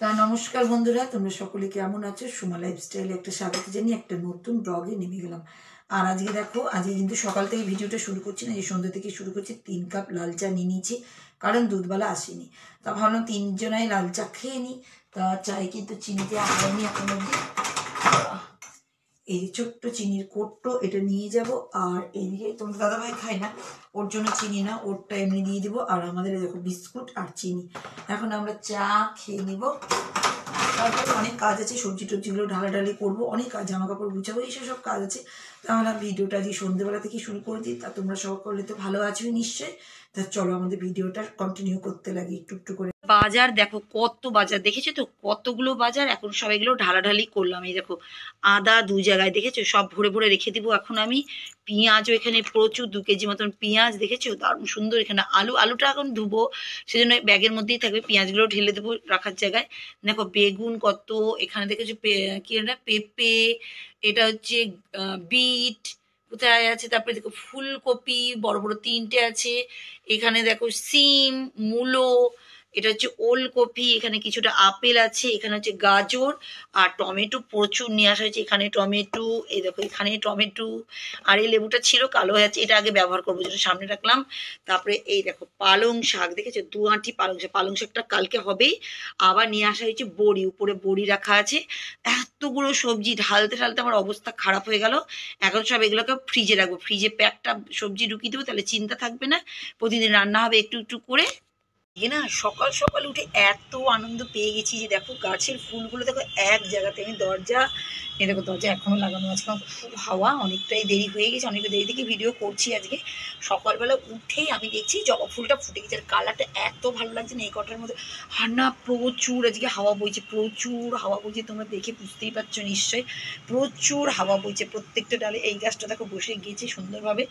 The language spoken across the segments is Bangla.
তা নমস্কার বন্ধুরা, তোমরা সকলে কেমন আছো? সুমা লাইফস্টাইলে একটা স্বাগত জানিয়ে একটা নতুন ব্লগে নেমে গেলাম। আর আজকে দেখো, আজকে কিন্তু সকাল থেকে ভিডিওটা শুরু করছি না, এই সন্ধ্যা থেকে শুরু করছি। 3 কাপ লাল চা নিয়ে নিয়েছি, কারণ দুধবেলা আসেনি। তা ভাবলাম 3 জনাই লাল চা খেয়ে নিই। তা চাই কিন্তু চিনিতে আনাইনি এখন অব্দি। এই ছোট্ট চিনির কোট্টো এটা নিয়ে যাব। আর এইদিকে তোমার দাদাভাই খায় না, ওর জন্য চিনি না, ওরটা এমনি দিয়ে দিব। আর আমাদের দেখো বিস্কুট আর চিনি। এখন আমরা চা খেয়ে নিব। তারপরে অনেক কাজ আছে, সবজি টবজিগুলো ঢালাঢালি করবো, অনেক কাজ, জামা কাপড় গুছাবো, এইসব সব কাজ আছে। তাহলে ভিডিওটা আজকে সন্ধ্যেবেলা থেকে শুরু করে দিই। তা তোমরা সকলে তো ভালো আছোই নিশ্চয়ই। তা চলো আমাদের ভিডিওটা কন্টিনিউ করতে লাগি একটু একটু করে। বাজার দেখো, কত বাজার দেখেছো তো, কতগুলো বাজার। এখন সব এগুলো ঢালাঢালি করলাম। এই দেখো, আদা 2 জায়গায় দেখেছো, সব ভরে ভরে রেখে দিব এখন আমি। পেঁয়াজও এখানে প্রচুর, 2 কেজি মতন পেঁয়াজ দেখেছো, দারুণ সুন্দর। এখানে আলুটা এখন ধুবো, সেজন্য ব্যাগের মধ্যেই থাকবে। পেঁয়াজগুলো ঢেলে দেবো রাখার জায়গায়। দেখো বেগুন কত, এখানে দেখেছো কি এটা পেঁপে, এটা হচ্ছে বিট কোথায় আছে। তারপরে দেখো ফুলকপি বড় বড় 3টে আছে। এখানে দেখো সিম, মূলো, এটা হচ্ছে ওলকপি, এখানে কিছুটা আপেল আছে, এখানে হচ্ছে গাজর আর টমেটো প্রচুর নিয়ে আসা হয়েছে। এখানে টমেটো, এই দেখো এখানে টমেটো। আর এই লেবুটা ছিল কালো হয়ে আছে, এটা আগে ব্যবহার করবো, যেটা সামনে রাখলাম। তারপরে এই দেখো পালং শাক দেখেছো, 2 আঁটি পালং শাকটা কালকে হবেই। আবার নিয়ে আসা হয়েছে বড়ি, উপরে বড়ি রাখা আছে। এতগুলো সবজি ঢালতে ঢালতে আমার অবস্থা খারাপ হয়ে গেল। এখন সব এগুলোকে ফ্রিজে রাখবো, ফ্রিজে প্যাকটা সবজি ঢুকিয়ে দেবো, তাহলে চিন্তা থাকবে না, প্রতিদিন রান্না হবে একটু একটু করে। না সকাল সকাল উঠে এত আনন্দ পেয়ে গেছি যে দেখো গাছের ফুলগুলো দেখো এক জায়গাতে। আমি দরজা, এ দেখো দরজা এখনো লাগানো আছে, কারণ খুব হাওয়া, অনেকটাই দেরি হয়ে গেছে, অনেকটা দেরি থেকে ভিডিও করছি আজকে। সকালবেলা উঠেই আমি দেখছি জবা ফুলটা ফুটে গেছে, আর কালারটা এত ভালো লাগছে না এই কটার মধ্যে। আর না প্রচুর আজকে হাওয়া বইছে, প্রচুর হাওয়া বইছে, তোমরা দেখে বুঝতেই পারছো নিশ্চয়ই। প্রচুর হাওয়া বইছে প্রত্যেকটা ডালে। এই গাছটা দেখো বসে গিয়েছে সুন্দরভাবে,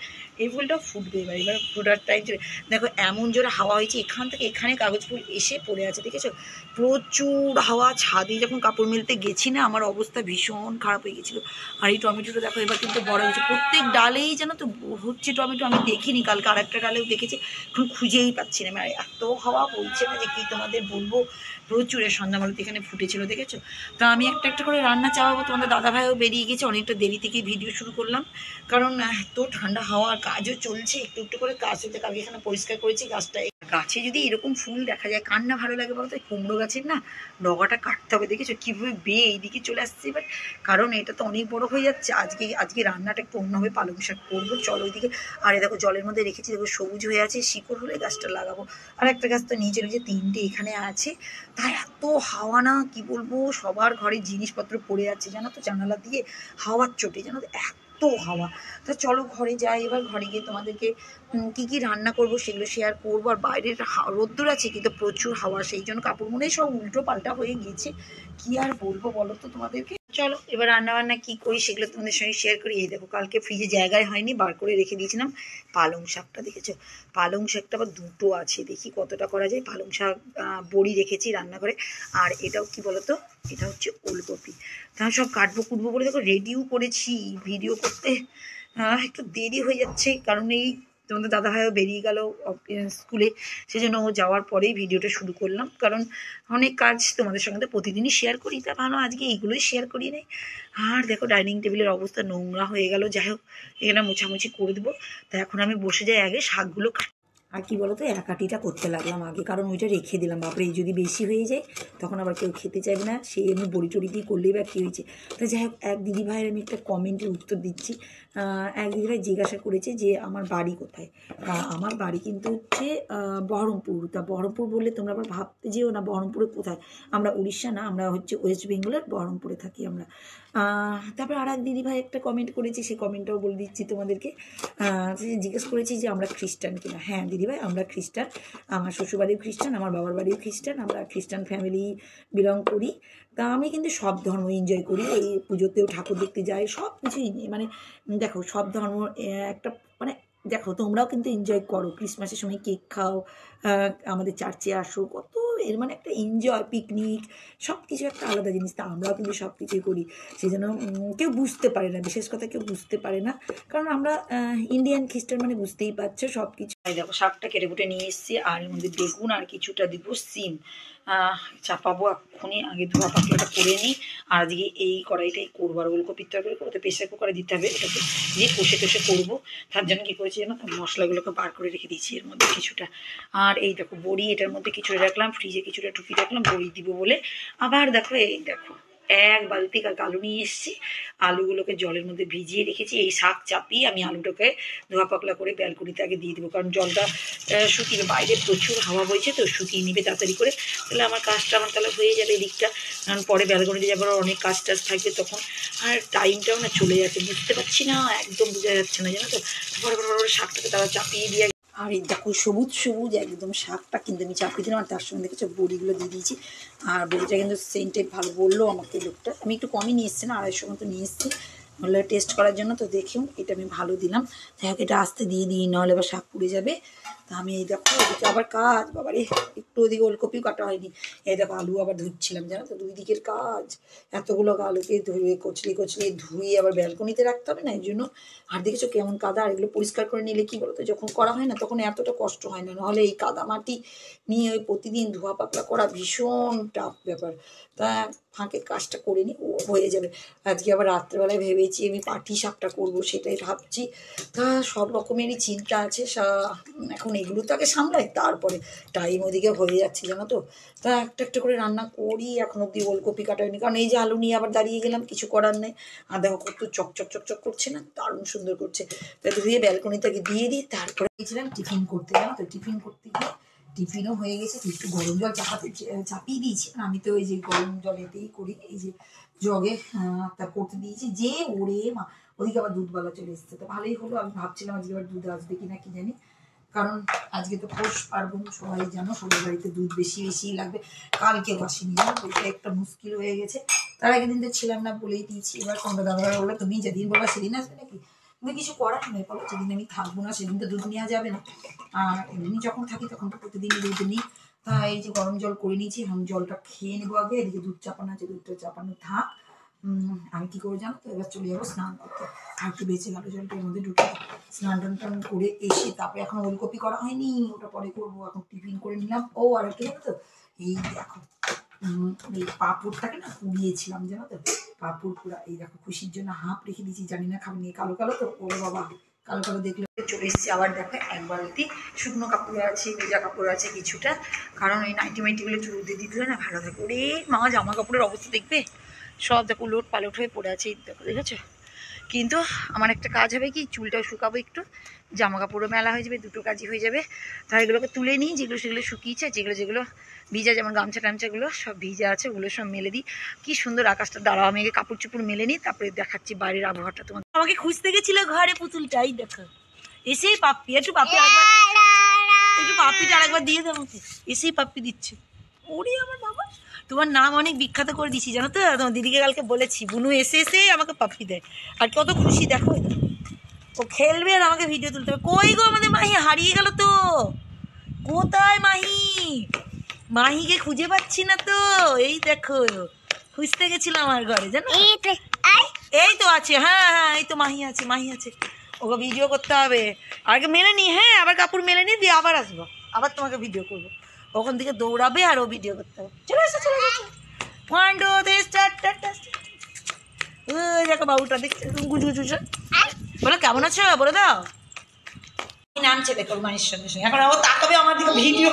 এই ফুলটা ফুটবে এবার, এবার ফোটার টাইম চলে। দেখো এমন জোরে হাওয়া হয়েছে, এখান থেকে এখানে কাগজ ফুল এসে পড়ে আছে দেখেছো, প্রচুর হাওয়া। ছাদে যখন কাপড় মেলতে গেছি না, আমার অবস্থা ভীষণ খারাপ হয়ে গেছিলো। আর এই টমেটোটা দেখো এবার কিন্তু বড় হয়েছে, প্রত্যেক ডালেই যেন তো হচ্ছে টমেটো। আমি দেখিনি কালকে, আর একটা ডালেও দেখেছি, এখন খুঁজেই পাচ্ছি না। মানে এত হাওয়া বলছে না যে কি তোমাদের বলবো। প্রচুরের সন্ধ্যাবেলাতে এখানে ফুটেছিল দেখেছো। তা আমি একটা একটা করে রান্না চাওয়াবো, তোমাদের দাদাভাইও বেরিয়ে গেছে, অনেকটা দেরি থেকে ভিডিও শুরু করলাম, কারণ এত ঠান্ডা হাওয়া। কাজও চলছে, একটু একটু করে কাজ চলছে। কালকে এখানে পরিষ্কার করেছি গাছটা। গাছে যদি এরকম ফুল দেখা যায়, কার না ভালো লাগে বলতো? কুমড়ো গাছের না ডগাটা কাটতে হবে, দেখেছো কিভাবে বেয়ে এইদিকে চলে আসছে এবার, কারণ এটা তো অনেক বড় হয়ে যাচ্ছে। আজকে রান্নাটা একটু অন্যভাবে পালং শাক করবো, চলো ওইদিকে। আর দেখো জলের মধ্যে রেখেছি, দেখো সবুজ হয়ে আছে, শিকড় হলে গাছটা লাগাবো। আর একটা গাছ তো নিচে নিচে 3টে এখানে আছে। তাই এত হাওয়া না কি বলবো, সবার ঘরে জিনিসপত্র পড়ে যাচ্ছে জানো তো, জানালা দিয়ে হাওয়ার চোটে জানো তো, এত হাওয়া। তা চলো ঘরে যাই, এবার ঘরে গিয়ে তোমাদেরকে কি কি রান্না করব সেগুলো শেয়ার করবো। আর বাইরের রোদ্দুর আছে কিন্তু প্রচুর হাওয়া, সেই জন্য কাপড় মনে সব উল্টো পাল্টা হয়ে গিয়েছে। কি আর বলবো বলো তো তোমাদেরকে। চলো এবার রান্না বান্না কি করি সেগুলো তোমাদের সঙ্গে শেয়ার করি। এই দেখো কালকে ফ্রিজে জায়গায় হয়নি, বার করে রেখে দিয়েছিলাম পালং শাকটা, দেখেছো পালং শাকটা আবার 2টো আছে, দেখি কতটা করা যায়। পালং শাক বড়ি রেখেছি রান্না করে। আর এটাও কি বলতো, এটা হচ্ছে ওলকপি। তা সব কাটবো কুটবো বলে দেখো রেডিও করেছি, ভিডিও করতে একটু দেরি হয়ে যাচ্ছে, কারণ এই তোমাদের দাদাভাইও বেরিয়ে গেল স্কুলে, সেজন্য ও যাওয়ার পরেই ভিডিওটা শুরু করলাম, কারণ অনেক কাজ তোমাদের সঙ্গে তো প্রতিদিনই শেয়ার করি, তা ভালো আজকে এইগুলোই শেয়ার করি নাই। আর দেখো ডাইনিং টেবিলের অবস্থা নোংরা হয়ে গেল, যাই হোক এখানে মোছামুছি করে দেবো। তা এখন আমি বসে যাই আগে শাকগুলো। আর কি বলতো, একাটিটা করতে লাগলাম আগে, কারণ ওইটা রেখে দিলাম, বাপরে এই যদি বেশি হয়ে যায় তখন আবার কেউ খেতে চাইবে না, সেই এমনি বড়ি টড়ি দিয়ে করলেই বা কী হয়েছে। তা যাই হোক, এক দিদিভাইয়ের আমি একটা কমেন্টের উত্তর দিচ্ছি। এক দিদিভাই জিজ্ঞাসা করেছে যে আমার বাড়ি কোথায়। আমার বাড়ি কিন্তু হচ্ছে বহরমপুর। তা বহরমপুর বললে তোমরা আবার ভাবতে যেও না বহরমপুরে কোথায়, আমরা উড়িষ্যা না, আমরা হচ্ছে ওয়েস্ট বেঙ্গলের বহরমপুরে থাকি আমরা। তারপর আর এক দিদিভাই একটা কমেন্ট করেছে, সেই কমেন্টটাও বলে দিচ্ছি তোমাদেরকে। জিজ্ঞেস করেছি যে আমরা খ্রিস্টান কিনা। হ্যাঁ দিদিভাই, আমরা খ্রিস্টান, আমার শ্বশুরবাড়িও খ্রিস্টান, আমার বাবার বাড়িও খ্রিস্টান, আমরা খ্রিস্টান ফ্যামিলি বিলং করি। তা আমি কিন্তু সব ধর্ম এনজয় করি, এই পুজোতেও ঠাকুর দেখতে যাই, সব কিছুই মানে দেখো সব ধর্ম একটা মানে দেখো তোমরাও কিন্তু এনজয় করো, ক্রিসমাসের সময় কেক খাও, আমাদের চার্চে আসো, কত এর মানে একটা এনজয়, পিকনিক সব কিছু একটা আলাদা জিনিস। তা আমরাও কিন্তু সব কিছুই করি, সেই জন্য কেউ বুঝতে পারে না, বিশেষ কথা কেউ বুঝতে পারে না, কারণ আমরা ইন্ডিয়ান খ্রিস্টান মানে বুঝতেই পারছো সব কিছু। দেখো শাকটা কেটে কুটে নিয়ে এসেছি, আর এর মধ্যে বেগুন আর কিছুটা দিব সিম চাপাবো এক্ষুনি, আগে ধোয়া পাতলাটা করে নিই। আর আজকে এই কড়াইটাই করবো, আর ওলকপির তরকারি করতে প্রেসার কুকারে দিতে হবে, এটাকে দিয়ে কষে টষে করবো। তার জন্য কী করেছি জানো, মশলাগুলোকে বার করে রেখে দিয়েছি এর মধ্যে কিছুটা। আর এই দেখো বড়ি এটার মধ্যে কিছুটা রাখলাম, ফ্রিজে কিছুটা টুকি রাখলাম বড়ি দিব বলে। আবার দেখো এই দেখো এক বালতি আলু নিয়ে এসেছি, আলুগুলোকে জলের মধ্যে ভিজিয়ে রেখেছি। এই শাক চাপিয়ে আমি আলুটাকে ধোয়া পাকলা করে ব্যালকনিতে আগে দিয়ে দেবো, কারণ জলটা শুকিয়ে, বাইরে প্রচুর হাওয়া বইছে তো শুকিয়ে নিবে তাড়াতাড়ি করে, তাহলে আমার কাজটা আমার তাহলে হয়ে যাবে এদিকটা, কারণ পরে ব্যালকনিতে যাবার অনেক কাজ টাজ থাকবে তখন, আর টাইমটাও না চলে যাচ্ছে, বুঝতে পারছি না, একদম বোঝা যাচ্ছে না জানো তো। বড় বড় বড় শাকটাকে তারা চাপিয়ে দিয়ে, আর এই দেখো সবুজ সবুজ একদম শাকটা কিন্তু আমি চাপিয়ে দিলাম, আর তার সঙ্গে দেখেছো বড়িগুলো দিয়ে দিয়েছি। আর বড়িটা কিন্তু সেন্টেড ভালো বললো আমাকে লোকটা, আমি একটু কমই নিয়ে এসেছি না, 250 মতো নিয়ে এসেছি হলে টেস্ট করার জন্য, তো দেখুন এটা আমি ভালো দিলাম। যাই হোক এটা আস্তে দিয়ে দিই, নাহলে আবার শাক পুড়ে যাবে। তা আমি এই দেখো ওদিকে আবার কাজ, বাবারে একটু ওদিকে ওলকপিও কাটা হয়নি, এই দেখো আলু আবার ধুচ্ছিলাম জানো তো, 2 দিকের কাজ, এতগুলো আলুকে ধুয়ে কচলি কচলি ধুয়ে আবার ব্যালকনিতে রাখতে হবে না, এই জন্য। আর দেখেছো কেমন কাদা, আর এগুলো পরিষ্কার করে নিলে কি বলতো, যখন করা হয় না তখন এতটা কষ্ট হয় না, নাহলে এই কাদা মাটি নিয়ে ওই প্রতিদিন ধোয়া পাতলা করা ভীষণ টাফ ব্যাপার। তা ফাঁকে কাজটা করে নিই, ও হয়ে যাবে। আজকে আবার রাত্রেবেলায় ভেবেছি আমি পাটি শাকটা করবো, সেটাই ভাবছি। তা সব রকমেরই চিন্তা আছে, এখন এগুলো তো আগে সামলাই, তারপরে টাইম ওদিকে হয়ে যাচ্ছে জানো তো। তা একটা একটা করে রান্না করি, এখন অব্দি ওলকপি কাটা হয়নি, কারণ এই যে আলু নিয়ে আবার দাঁড়িয়ে গেলাম, কিছু করার নেই। আর দেখো কত চকচক চকচক করছে না, দারুণ সুন্দর করছে। তা ধুয়ে ব্যালকনি থেকে দিয়ে দিই, তারপরে গিয়েছিলাম টিফিন করতে জানো তো, টিফিন করতে গিয়ে টিফিনও হয়ে গেছে, একটু গরম জল চাপিয়ে দিয়েছি, আর আমি তো ওই যে গরম জল এতেই করি, এই যে জগে তা করতে দিয়েছি, যে ওরে মা ওদিকে আবার দুধওয়ালা চলে এসছে, তো ভালোই হলো। আমি ভাবছিলাম আজকে আবার দুধ আসবে কিনা কি জানি, কারণ আজকে তো পৌষ পার্বণ, সবাই জানো সবার বাড়িতে দুধ বেশি বেশি লাগবে। কালকেও আসেনি জানো, ওইটা একটা মুশকিল হয়ে গেছে। তার আগের দিন তো ছিলাম না, বলেই দিয়েছি। এবার তোমরা দাদাভাই বললো তুমি যেদিন বলবা সেদিন আসবে নাকি, তুমি কিছু করার নেই, বলো যেদিন আমি থাকবো না সেদিন তো দুধ নেওয়া যাবে না, আর এমনি যখন থাকি তখন তো প্রতিদিনই দুধ নিই। তা এই যে গরম জল করে নিয়েছি, এখন জলটা খেয়ে নেবো আগে, এদিকে দুধ চাপানো আছে, দুধটা চাপানো থাক। আমি কি করে জানো তো, এবার চলে যাবো স্নান করতে, আর কি বেঁচে গেল জলটা এর মধ্যে ঢুকে স্নান টান করে এসে তারপরে, এখন ওলকপি করা হয়নি, ওটা পরে করবো, এখন টিফিন করে নিলাম। ও আর কি জানো তো, এই দেখো এই পাঁপড়টাকে না পুড়িয়েছিলাম জানো তো, পাঁপড় পুরা, এই দেখো খুশির জন্য হাফ রেখে দিয়েছি, জানি না খাবো নিয়ে, কালো কালো তো, ওরে বাবা কালো কালো দেখলে চলে এসেছি। আবার দেখো এক বালতি শুকনো কাপড় আছে, ভেজা কাপড় আছে কিছুটা, কারণ এই নাইটি মাইটিগুলো একটু রোদে দিতে না ভালো থাকে। ওরে মা জামা কাপড়ের অবস্থা দেখবে, সব দেখো লোট পালট হয়ে পড়ে আছে, দেখো দেখেছো। কিন্তু আমার একটা কাজ হবে কি, চুলটাও শুকাবো একটু, জামা কাপড়ও মেলা হয়ে যাবে, দুটো কাজই হয়ে যাবে। তাই এগুলোকে তুলে নিই, যেগুলো সেগুলো শুকিয়েছে, যেগুলো যেগুলো ভিজা, যেমন গামছা টামছাগুলো সব ভিজা আছে, ওগুলো সব মেলে দিই। কি সুন্দর আকাশটা, দাঁড়াও আমি আগে কাপড় চুপড় মেলে নিই, তারপরে দেখাচ্ছি বাইরের আবহাওয়াটা তোমার। আমাকে খুঁজতে গেছিল ঘরে পুতুলটাই দেখো, এসেই পাপ্পি, একটু পাপ্পি আরেকবার, একটু পাপ্পিটা আরেকবার দিয়ে দেবো, এসেই পাপ্পি দিচ্ছে। ওরে আমার বাবা, তোমার নাম অনেক বিখ্যাত করে দিছি জানো তো, তোমার দিদিকে কালকে বলেছি, বুনু এসে এসে আমাকে পাপ্পি দেয়, আর কত খুশি দেখো। ও খেলবে আর আমাকে ভিডিও তুলতে হবে। কই গো আমাদের মাহি হারিয়ে গেল তো, কোথায় মাহি, মাহিকে খুঁজে পাচ্ছি না তো, এই দেখো খুঁজতে গেছিলাম আমার ঘরে জানো, এই তো আছে, হ্যাঁ হ্যাঁ এই তো মাহি আছে, মাহি আছে, ওকে ভিডিও করতে হবে, আগে মেলে নি, হ্যাঁ আবার কাপড় মেলে নি, দিয়ে আবার আসবো, আবার তোমাকে ভিডিও করবো, ওখান থেকে দৌড়াবে আর ও ভিডিও করতে হবে। চলে এসো চলে এসো, 1 2 3 স্টার্ট। ওই দেখো বাবুটা দেখছে গুজগুজ, বলো কেমন আছো বলে দাও, নামছে দেখো মায়ের সঙ্গে সঙ্গে, এখন ও তাকাবে আমার দিকে, ভিডিও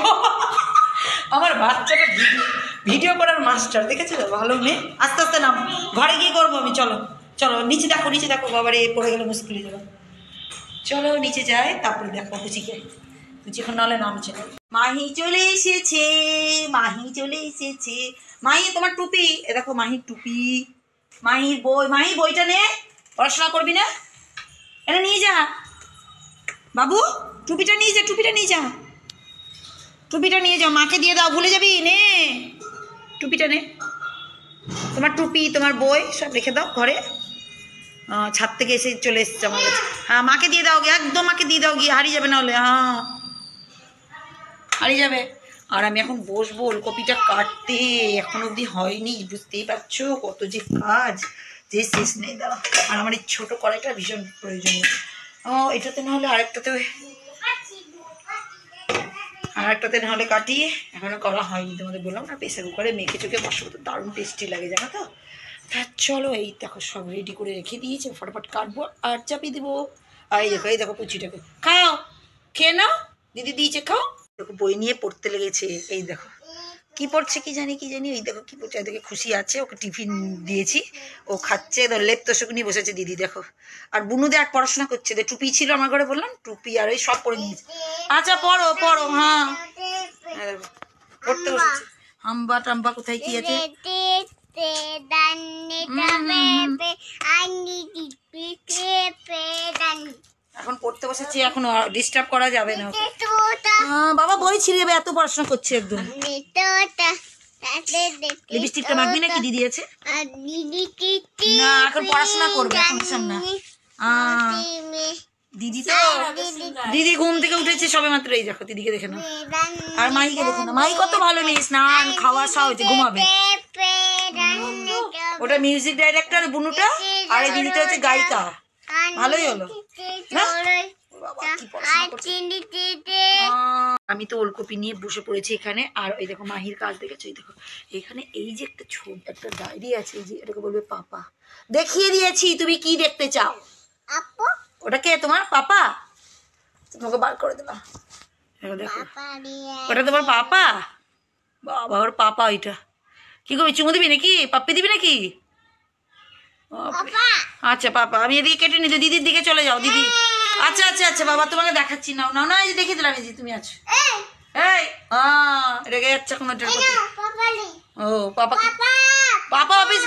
আমার বাচ্চাটা ভিডিও করার মাস্টার, দেখেছো তো, ভালো মেয়ে। আস্তে আস্তে নাম, ঘরে গিয়ে করবো আমি, চলো চলো নিচে দেখো, নিচে দেখো, বাবারে পড়ে গেলে মুশকিল হয়ে যাবে, চলো নিচে যাই, তারপরে দেখো কুচিকে, কুচিখন নাহলে নামছে না। মাহি চলে এসেছে, মাহি চলে এসেছে, মাহি তোমার টুপি, এ দেখো মাহির টুপি, মাহির বই, মাহি বইটা নে, পড়াশোনা করবি না, এটা নিয়ে যা বাবু, টুপিটা নিয়ে যা, টুপিটা নিয়ে যা, টুপিটা নিয়ে যাও, মাকে দিয়ে দাও, ভুলে যাবি, নে টুপিটা নে, তোমার টুপি তোমার বই সব রেখে দাও ঘরে, ছাদ থেকে এসে চলে এসছে আমার কাছে, হ্যাঁ মাকে দিয়ে দাও, একদম মাকে দিয়ে দাও, গিয়ে হারিয়ে যাবে না হলে, হ্যাঁ হারিয়ে যাবে। আর আমি এখন বসবো ওলকপিটা কাটতে, এখন অবধি হয়নি, বুঝতেই পারছো কত যে কাজ, যে শেষ নেই দাঁড়া। আর আমার এই ছোটো কড়াইটা ভীষণ প্রয়োজনীয়। ও এটাতে না হলে আরেকটাতে না হলে কাটিয়ে, এখনো করা হয়নি, তোমাদের বললাম না প্রেসার কুকারে মেখে চোখে বসবো তো দারুণ টেস্টি লাগে জানো তো। তা চলো এই দেখো সব রেডি করে রেখে দিয়েছে, ফটাফট কাটবো আর চাপিয়ে দেবো। আর এই দেখো পুচিটাকে খাও, খেয়ে নাও, দিদি দিয়েছে খাও। দেখো বই নিয়ে পড়তে লেগেছে, এই দেখো কি পড়ছে কি জানি ওই দেখো কি পড়ছে, দেখে খুশি আছে, ওকে টিফিন দিয়েছি, ও খাচ্ছে, লেপ তোষক নিয়ে বসেছে দিদি দেখো। আর বুনুদে আর পড়াশোনা করছে, টুপি ছিল আমার ঘরে বললাম, টুপি আর এই সব পরে নিয়েছে। আচ্ছা পড়ো পড়ো, হ্যাঁ পড়তে বসেছে। হাম্বা টাম্বা কোথায় কি আছে, এখন পড়তে বসেছি, এখন ডিস্টার্ব করা যাবে না। বাবা বই ছিঁড়ে যাবে, এত পড়াশোনা করছে একদম। লিপস্টিকটা মাখবি নাকি দিদি আছে না, এখন পড়াশোনা করবে এখন সব না। দিদি তো দিদি ঘুম থেকে উঠেছে সবে মাত্র, এই দেখো দিদিকে দেখে না। আর মাইকে দেখো না, মাই কত ভালো মেয়ে, স্নান খাওয়া সব হয়েছে, ঘুমাবে। ওটা মিউজিক ডাইরেক্টর বুনুটা, আর এই দিদিটা হচ্ছে গায়িকা। ভালোই হলো না? আমি তো ওলকপি নিয়ে বসে পড়েছি এখানে। আর ওই দেখো মাহির কাজ দেখেছো, এই দেখো এখানে এই যে একটা ছোট একটা ডায়েরি আছে, যে এটাকে বলবে পাপা। দেখিয়ে দিয়েছি, তুমি কি দেখতে চাও? ওটা কে তোমার পাপা? তোমাকে বার করে দিলাম, দেখো ওটা তোমার পাপা। বাবা ওর পাপা ওইটা। কি করবি, চুমু দিবি নাকি, পাপ্পি দিবি নাকি? আচ্ছা পাপা, আমি এদিকে কেটে নিতে, দিদির দিকে চলে যাও দিদি। আচ্ছা আচ্ছা আচ্ছা বাবা তোমাকে দেখাচ্ছি, নাও নাও না, এই যে দেখে দিলাম, এই যে তুমি আছো। এই রেগে যাচ্ছে এখন ওটার প্রতি। ও পাপা, পাপা অফিস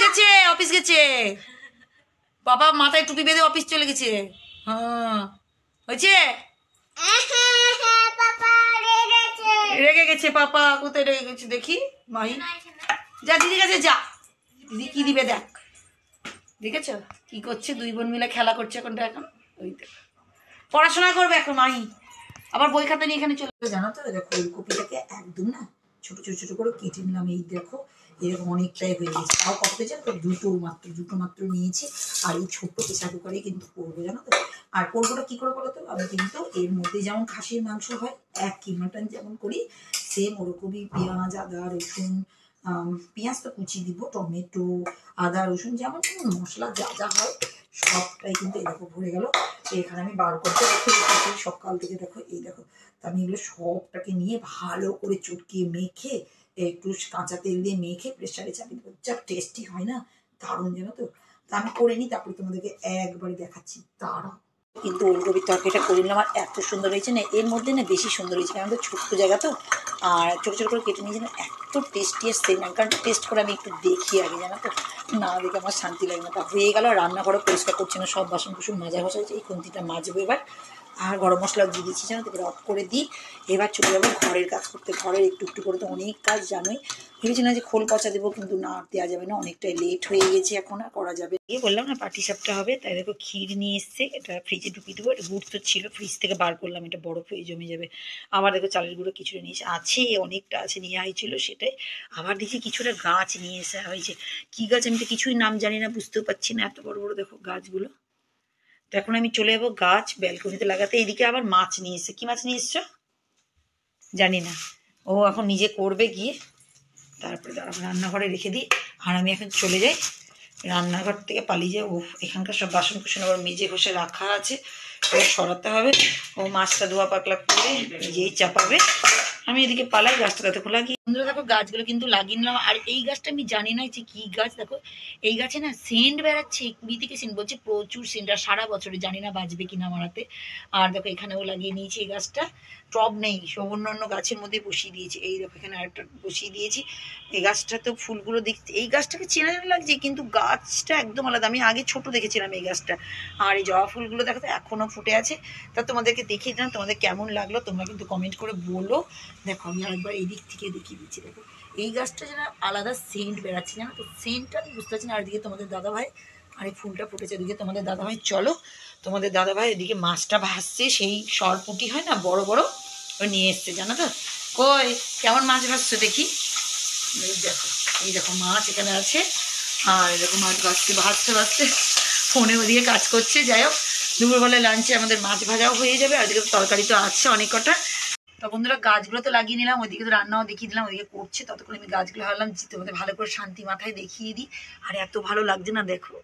গেছে, পাপা মাথায় টুপি বেঁধে অফিস চলে গেছে। হ্যাঁ হয়েছে, রেগে গেছে পাপা। কোথায় রেগে গেছে দেখি, মাহি যা দিদির কাছে যা, দিদি কি দিবে দেখ। দেখেছো কি করছে, দুই বোন মিলে খেলা করছে কোনটা এখন। ওই পড়াশোনা করবে এখন মাহি, আবার বই খাতা নিয়ে এখানে চলে। জানো তো দেখো ওলকপিটাকে একদম না ছোট ছোট ছোট করে কেটে নিলাম, এই দেখো এরকম অনেকটাই হয়ে গেছে। তাও কত হয়েছে তো, দুটো মাত্র নিয়েছি। আর এই ছোট্ট প্রেসার কুকারে কিন্তু করবো জানো তো। আর করবোটা কি করে বলো তো, আমি কিন্তু এর মধ্যে যেমন খাসির মাংস হয় একই, মাটন যেমন করি সেম ওরকমই পেঁয়াজ আদা রসুন, পেঁয়াজ তো কুচি দিব, টমেটো আদা রসুন যেমন মশলা যা যা হয় সবটাই কিন্তু এরকম ভরে গেল। এখানে আমি বার করতে রেখে রেখেছি সকাল থেকে, দেখো এই দেখো। তা আমি এগুলো সবটাকে নিয়ে ভালো করে চটকিয়ে মেখে, একটু কাঁচা তেল দিয়ে মেখে প্রেসারে চাপিয়ে দেবো, যা টেস্টি হয় না, দারুণ জানো তো। তা আমি করে নিই, তারপরে তোমাদেরকে একবারে দেখাচ্ছি। দাঁড়াও, কিন্তু ওলকপির তরকারিটা করে নিলাম, আর এত সুন্দর হয়েছে না, এর মধ্যে না বেশি সুন্দর হয়েছে, কারণ তো ছোট্ট জায়গা তো। আর ছোটো ছোটো করে কেটে নিয়েছি না, এত টেস্টি আসছে না, কারণ টেস্ট করে আমি একটু দেখি আগে জানো তো, না দেখে আমার শান্তি লাগে না। তা হয়ে গেল, রান্নাঘরে পরিষ্কার করছি না, সব বাসন কুসন মাজা ঘষা হয়েছে, এই খুন্তিটা মাজবো এবার। আর গরম মশলা দিয়ে দিচ্ছি জানো তো, এবার অফ করে দিই। এবার চলে যাবো ঘরের কাজ করতে, ঘরের একটু একটু করে তো অনেক কাজ জানোই। ভেবেছিলাম যে খোল পচা দেবো, কিন্তু না দেওয়া যাবে না, অনেকটাই লেট হয়ে গেছে, এখন আর করা যাবে। এই বললাম না পাটি সাপটা হবে, তাই দেখো ক্ষীর নিয়ে এসছে, এটা ফ্রিজে ঢুকিয়ে দেবো। এটা গুড় তো ছিল, ফ্রিজ থেকে বার করলাম, এটা বরফ হয়ে জমে যাবে। আবার দেখো চালের গুঁড়ো কিছুটা নিয়ে আছে, অনেকটা আছে, নিয়ে হয়েছিল সেটাই। আবার দেখি কিছুটা গাছ নিয়ে এসে হয়েছে, কি গাছ আমি তো কিছুই নাম জানি না, বুঝতেও পারছি না, এত বড় বড় দেখো গাছগুলো। তো এখন আমি চলে যাবো গাছ ব্যালকনিতে লাগাতে। এইদিকে আবার মাছ নিয়ে এসছে, কি মাছ নিয়ে এসছো জানি না, ও এখন নিজে করবে গিয়ে। তারপরে রান্নাঘরে রেখে দিই, আর আমি এখন চলে যাই রান্নাঘর থেকে, পালিয়ে যাই। ও এখানকার সব বাসন কুসন আবার মেজে ঘষে রাখা আছে, সরাতে হবে। ও মাছটা ধোয়া পাকলা করে নিজেই চাপাবে, আমি এদিকে পালাই। গাছটা তাতে লাগিয়ে বন্ধুরা দেখো গাছগুলো কিন্তু লাগিয়ে নিলাম। আর এই গাছটা আমি জানি না যে কি গাছ, দেখো এই গাছে না সেন্ট বেড়াচ্ছে, কুড়ি থেকে সেন্ট বলছে, প্রচুর সেন্ট, আর সারা বছরে জানি না বাঁচবে কিনা আমার হাতে। আর দেখো এখানেও লাগিয়ে নিয়েছি এই গাছটা, টব নেই, সব অন্য গাছের মধ্যে বসিয়ে দিয়েছি। এই দেখো এখানে আরেকটা বসিয়ে দিয়েছি। এই গাছটা তো ফুলগুলো দেখতে, এই গাছটাকে চেনা জানা লাগছে, কিন্তু গাছটা একদম আলাদা, আমি আগে ছোট দেখেছিলাম এই গাছটা। আর এই জবা ফুলগুলো দেখো তো এখনো ফুটে আছে। তা তোমাদেরকে দেখিয়ে দিলাম, তোমাদের কেমন লাগলো তোমরা কিন্তু কমেন্ট করে বলো। দেখো আমি আরেকবার এই দিক থেকে দেখিয়ে দিচ্ছি, দেখো এই গাছটা যেন আলাদা সেন্ট বেড়াচ্ছে জানো তো, সেন্টটা আমি বুঝতে পারছি না। আর এদিকে তোমাদের দাদাভাই, আর এই ফুলটা ফুটেছে এদিকে তোমাদের দাদাভাই। চলো তোমাদের দাদাভাই এদিকে মাছটা ভাসছে, সেই সরপুঁটি হয় না বড় বড়, ওই নিয়ে এসছে জানো তো। কই কেমন মাছ ভাজছো দেখি। এই দেখো মাছ এখানে আছে, আর এরকম মাছ ভাজতে ভাজতে ভাজতে ফোনে ওদিকে কাজ করছে। যাই হোক, দুপুরবেলা লাঞ্চে আমাদের মাছ ভাজাও হয়ে যাবে, আর এদিকে তরকারি তো আছে অনেক কটা। তো বন্ধুরা গাছগুলো তো লাগিয়ে নিলাম, ওইদিকে তো রান্নাও দেখিয়ে দিলাম, ওইদিকে করছে, ততক্ষণ আমি গাছগুলো হারলাম তোমাদের ভালো করে শান্তি মাথায় দেখিয়ে দিই। আর এত ভালো লাগছে না, দেখো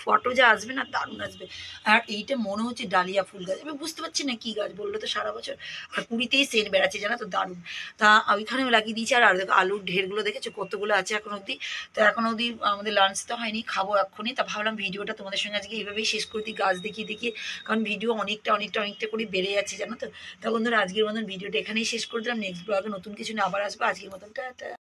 ফটো যা আসবে না, দারুণ আসবে। আর এইটা মনে হচ্ছে ডালিয়া ফুল গাছ, আমি বুঝতে পারছি না কি গাছ, বললো তো সারা বছর, আর কুড়িতেই সেন্ট বেড়াচ্ছে জানো তো, দারুণ। তা ওইখানেও লাগিয়ে দিয়েছি। আর দেখো আলুর ঢেরগুলো দেখেছো কতগুলো আছে এখন অবধি। তো এখন অবধি আমাদের লাঞ্চ তো হয়নি, খাবো এক্ষুনি। তা ভাবলাম ভিডিওটা তোমাদের সঙ্গে আজকে এইভাবেই শেষ করে দিই, গাছ দেখিয়ে দেখিয়ে, কারণ ভিডিও অনেকটা করে বেড়ে যাচ্ছে জানো তো। তা বন্ধুরা আজকের মতন ভিডিওটা এখানেই শেষ করে দিলাম। নেক্সট ব্লগে নতুন কিছু নিয়ে আবার আসবো। আজকের মতন টাটা।